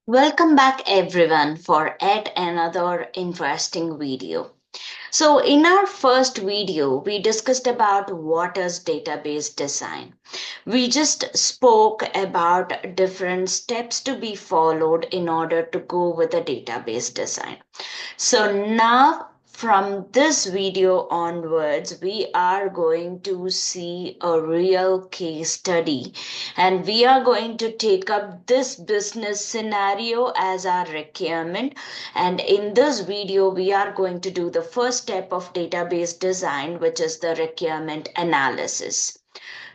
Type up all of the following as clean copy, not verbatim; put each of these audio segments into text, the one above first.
Welcome back everyone for yet another interesting video. So in our first video, we discussed about what is database design. We just spoke about different steps to be followed in order to go with the database design. So now from this video onwards, we are going to see a real case study and we are going to take up this business scenario as our requirement. And in this video, we are going to do the first step of database design, which is the requirement analysis.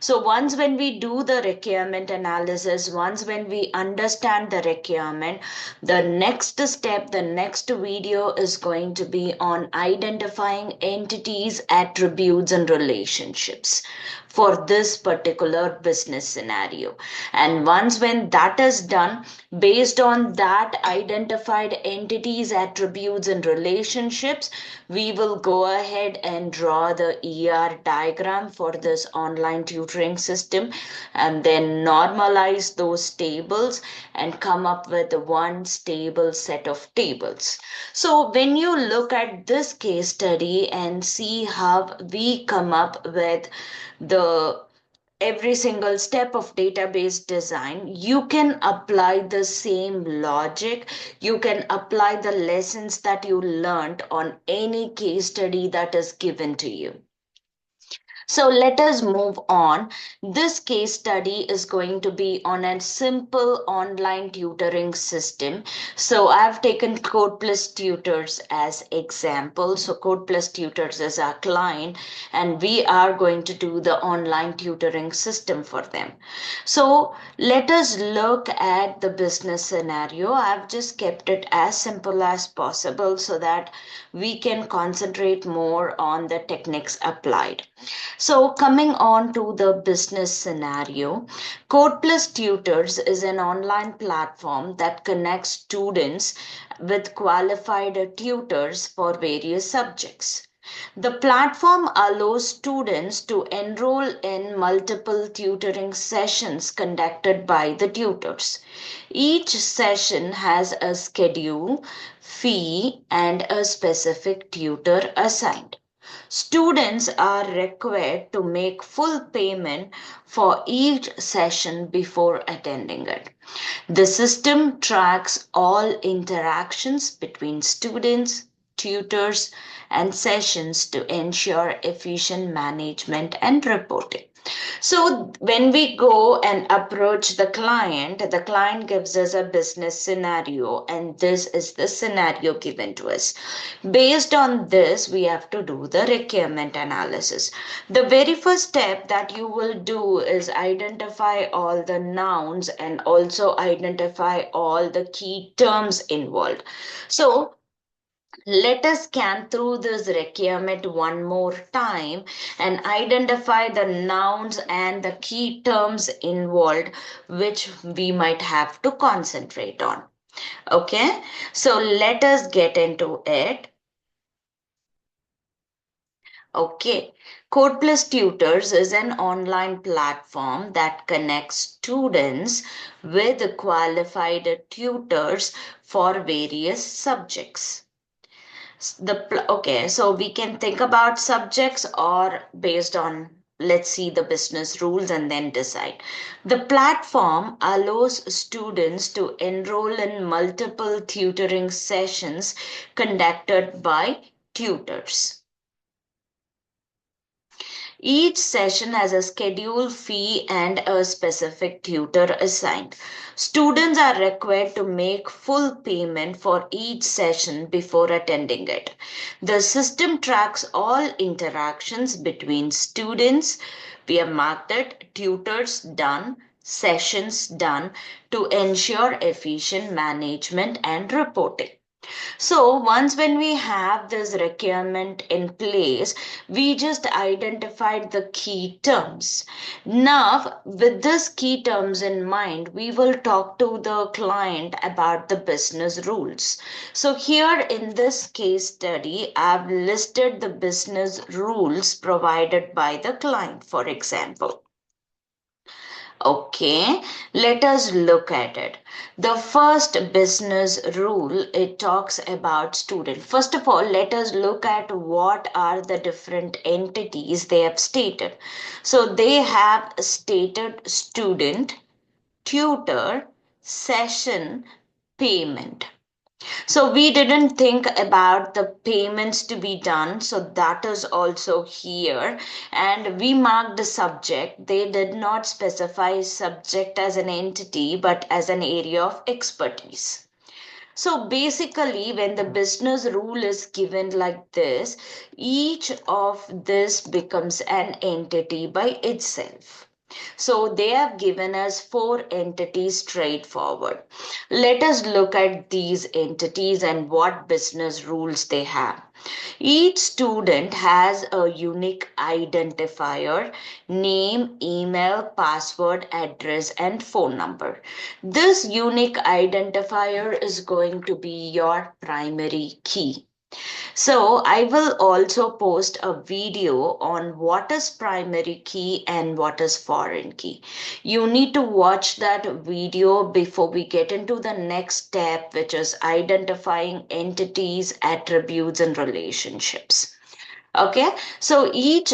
So once when we do the requirement analysis, once when we understand the requirement, the next step, the next video is going to be on identifying entities, attributes, and relationships for this particular business scenario. And once when that is done, based on that identified entities, attributes, and relationships, we will go ahead and draw the ER diagram for this online tutoring system and then normalize those tables and come up with one stable set of tables. So when you look at this case study and see how we come up with the every single step of database design, you can apply the same logic. You can apply the lessons that you learned on any case study that is given to you. So let us move on. This case study is going to be on a simple online tutoring system. So I've taken Code Plus Tutors as example. So Code Plus Tutors is our client and we are going to do the online tutoring system for them. So let us look at the business scenario. I've just kept it as simple as possible so that we can concentrate more on the techniques applied. So coming on to the business scenario, Code Plus Tutors is an online platform that connects students with qualified tutors for various subjects. The platform allows students to enroll in multiple tutoring sessions conducted by the tutors. Each session has a schedule, fee, and a specific tutor assigned. Students are required to make full payment for each session before attending it. The system tracks all interactions between students, tutors, and sessions to ensure efficient management and reporting. So when we go and approach the client gives us a business scenario, and this is the scenario given to us. Based on this, we have to do the requirement analysis. The very first step that you will do is identify all the nouns and also identify all the key terms involved. So let us scan through this requirement one more time and identify the nouns and the key terms involved, which we might have to concentrate on. Okay, so let us get into it. Okay, Code Plus Tutors is an online platform that connects students with qualified tutors for various subjects. Okay, so we can think about subjects or based on, let's see the business rules and then decide. The platform allows students to enroll in multiple tutoring sessions conducted by tutors. Each session has a schedule, fee, and a specific tutor assigned. Students are required to make full payment for each session before attending it. The system tracks all interactions between students. We have marked it tutors done, sessions done to ensure efficient management and reporting. So once when we have this requirement in place, we just identified the key terms. Now, with this key terms in mind, we will talk to the client about the business rules. So here in this case study, I've listed the business rules provided by the client, for example. Okay, let us look at it. The first business rule, it talks about student. First of all, let us look at what are the different entities they have stated. So they have stated student, tutor, session, payment. So we didn't think about the payments to be done. So that is also here. And we marked the subject. They did not specify subject as an entity, but as an area of expertise. So basically, when the business rule is given like this, each of this becomes an entity by itself. So they have given us four entities straightforward. Let us look at these entities and what business rules they have. Each student has a unique identifier, name, email, password, address, and phone number. This unique identifier is going to be your primary key. So I will also post a video on what is primary key and what is foreign key. You need to watch that video before we get into the next step, which is identifying entities, attributes, and relationships. Okay, so each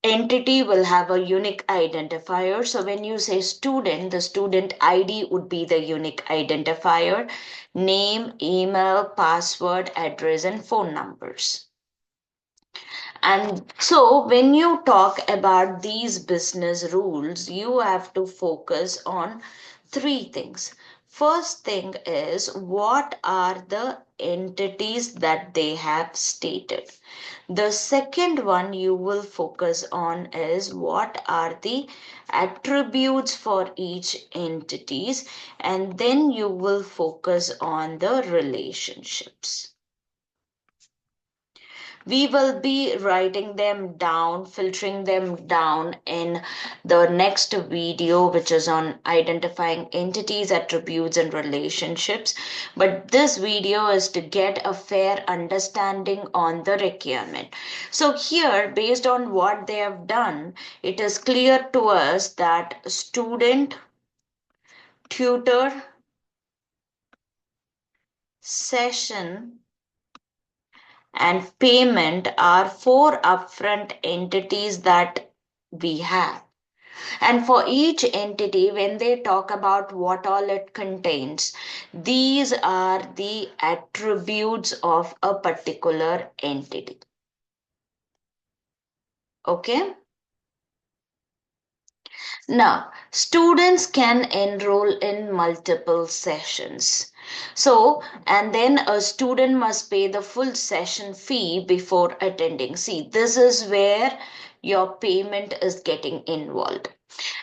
entity will have a unique identifier. So when you say student, the student ID would be the unique identifier, name, email, password, address, and phone numbers. And so when you talk about these business rules, you have to focus on three things. First thing is, what are the entities that they have stated? The second one you will focus on is what are the attributes for each entities, and then you will focus on the relationships. We will be writing them down, filtering them down in the next video, which is on identifying entities, attributes, and relationships. But this video is to get a fair understanding on the requirement. So here, based on what they have done, it is clear to us that student, tutor, session, and payment are four upfront entities that we have. And for each entity, when they talk about what all it contains, these are the attributes of a particular entity. Okay. Now, students can enroll in multiple sessions. So, and then a student must pay the full session fee before attending. See, this is where your payment is getting involved.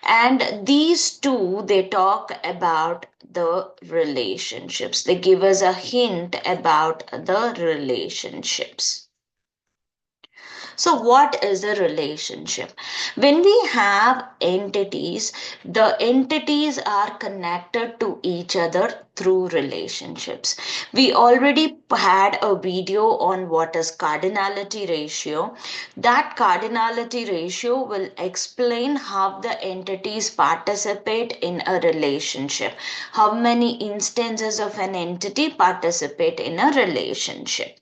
And these two, they talk about the relationships. They give us a hint about the relationships. So, what is a relationship? When we have entities, the entities are connected to each other through relationships. We already had a video on what is cardinality ratio. That cardinality ratio will explain how the entities participate in a relationship, how many instances of an entity participate in a relationship.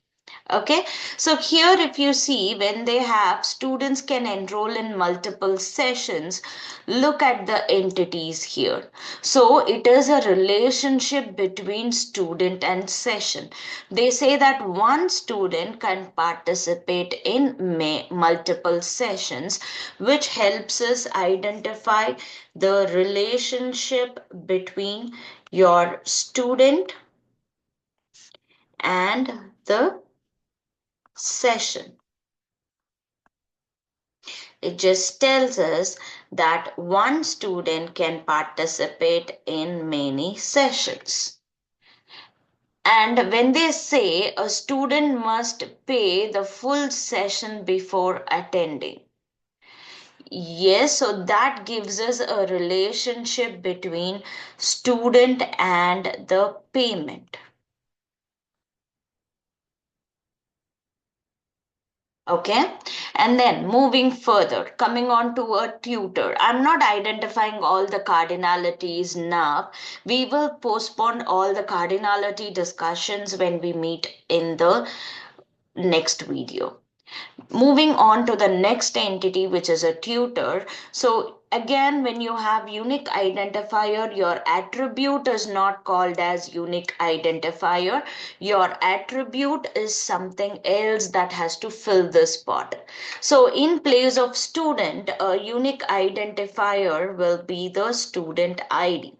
Okay, so here if you see, when they have students can enroll in multiple sessions, look at the entities here. So it is a relationship between student and session. They say that one student can participate in multiple sessions, which helps us identify the relationship between your student and the session. It just tells us that one student can participate in many sessions. And when they say a student must pay the full session before attending. Yes, so that gives us a relationship between student and the payment. Okay, and then moving further, coming on to a tutor. I'm not identifying all the cardinalities now. We will postpone all the cardinality discussions when we meet in the next video. Moving on to the next entity, which is a tutor. So again, when you have unique identifier, your attribute is not called as unique identifier. Your attribute is something else that has to fill this spot. So in place of student, a unique identifier will be the student ID.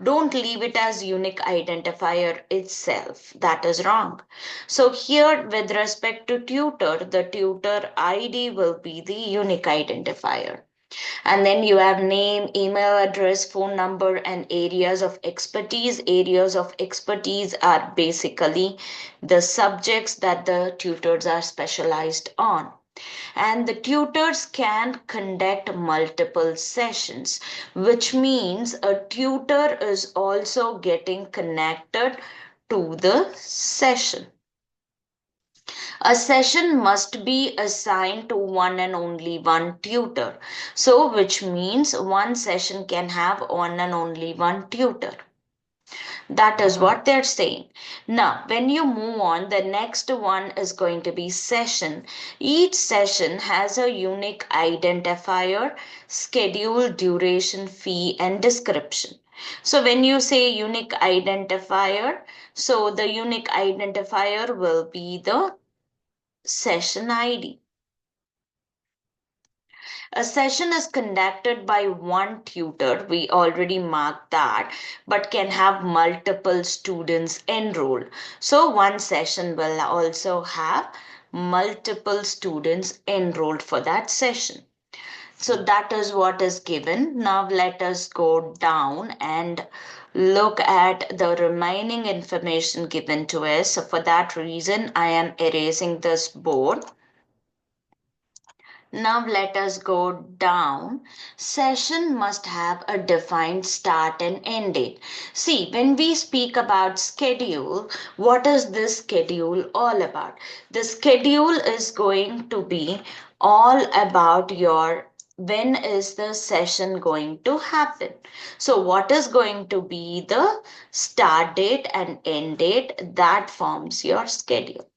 Don't leave it as unique identifier itself. That is wrong. So here with respect to tutor, the tutor ID will be the unique identifier. And then you have name, email address, phone number, and areas of expertise. Areas of expertise are basically the subjects that the tutors are specialized on. And the tutors can conduct multiple sessions, which means a tutor is also getting connected to the session. A session must be assigned to one and only one tutor. So, which means one session can have one and only one tutor. That is what they're saying. Now, when you move on, the next one is going to be session. Each session has a unique identifier, schedule, duration, fee, and description. So when you say unique identifier, so the unique identifier will be the session ID. A session is conducted by one tutor, we already marked that, but can have multiple students enrolled. So one session will also have multiple students enrolled for that session. So that is what is given. Now let us go down and look at the remaining information given to us. So for that reason, I am erasing this board. Now let us go down. Session must have a defined start and end date. See, when we speak about schedule, what is this schedule all about? The schedule is going to be all about your when is the session going to happen. So what is going to be the start date and end date that forms your schedule.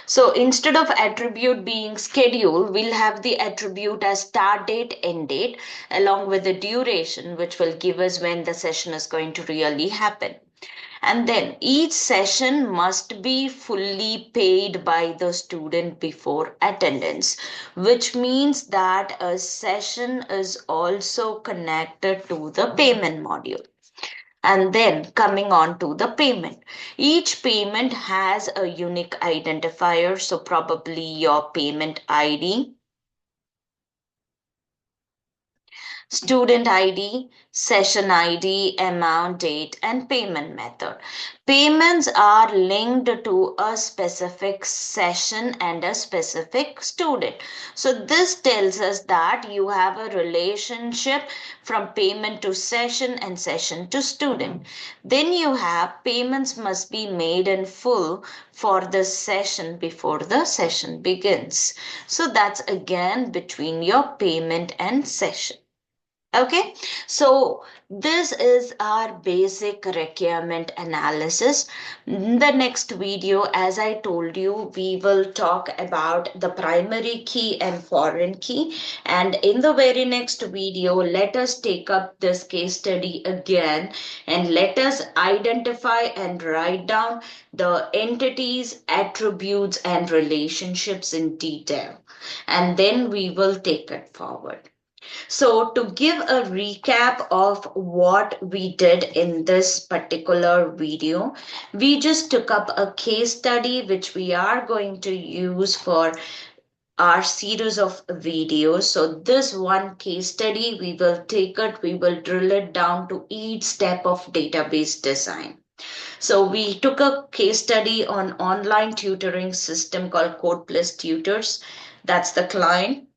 So instead of attribute being schedule, we'll have the attribute as start date, end date, along with the duration, which will give us when the session is going to really happen. And then each session must be fully paid by the student before attendance, which means that a session is also connected to the payment module. And then coming on to the payment. Each payment has a unique identifier. So probably your payment ID, student ID, session ID, amount, date, and payment method. Payments are linked to a specific session and a specific student. So this tells us that you have a relationship from payment to session and session to student. Then you have payments must be made in full for the session before the session begins. So that's again between your payment and session. Okay, so this is our basic requirement analysis. In the next video, as I told you, we will talk about the primary key and foreign key. And in the very next video, let us take up this case study again and let us identify and write down the entities, attributes, and relationships in detail. And then we will take it forward. So to give a recap of what we did in this particular video, we just took up a case study which we are going to use for our series of videos. So this one case study, we will take it, we will drill it down to each step of database design. So we took a case study on online tutoring system called Code Plus Tutors. That's the client.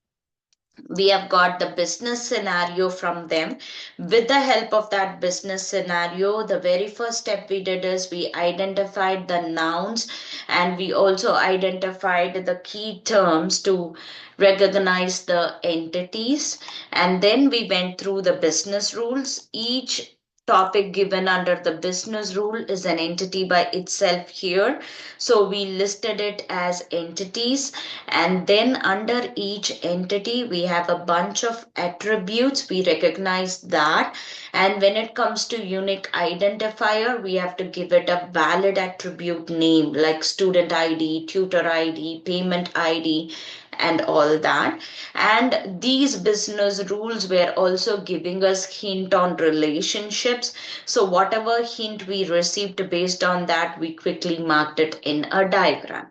We have got the business scenario from them. With the help of that business scenario, the very first step we did is we identified the nouns, and we also identified the key terms to recognize the entities. And then we went through the business rules. Each topic given under the business rule is an entity by itself here, so we listed it as entities. And then under each entity, we have a bunch of attributes. We recognize that. And when it comes to unique identifier, we have to give it a valid attribute name like student ID, tutor ID, payment ID, and all that. And these business rules were also giving us hint on relationships. So whatever hint we received based on that, we quickly marked it in a diagram.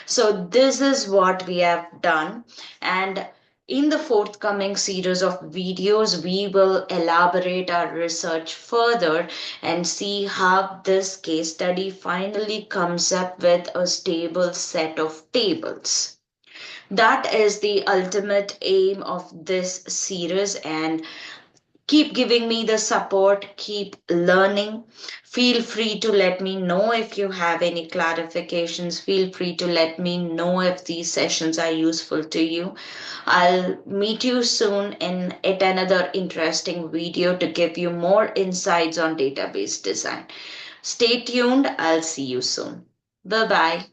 So this is what we have done. And in the forthcoming series of videos, we will elaborate our research further and see how this case study finally comes up with a stable set of tables. That is the ultimate aim of this series, and keep giving me the support, keep learning. Feel free to let me know if you have any clarifications. Feel free to let me know if these sessions are useful to you. I'll meet you soon in at another interesting video to give you more insights on database design. Stay tuned. I'll see you soon. Bye bye.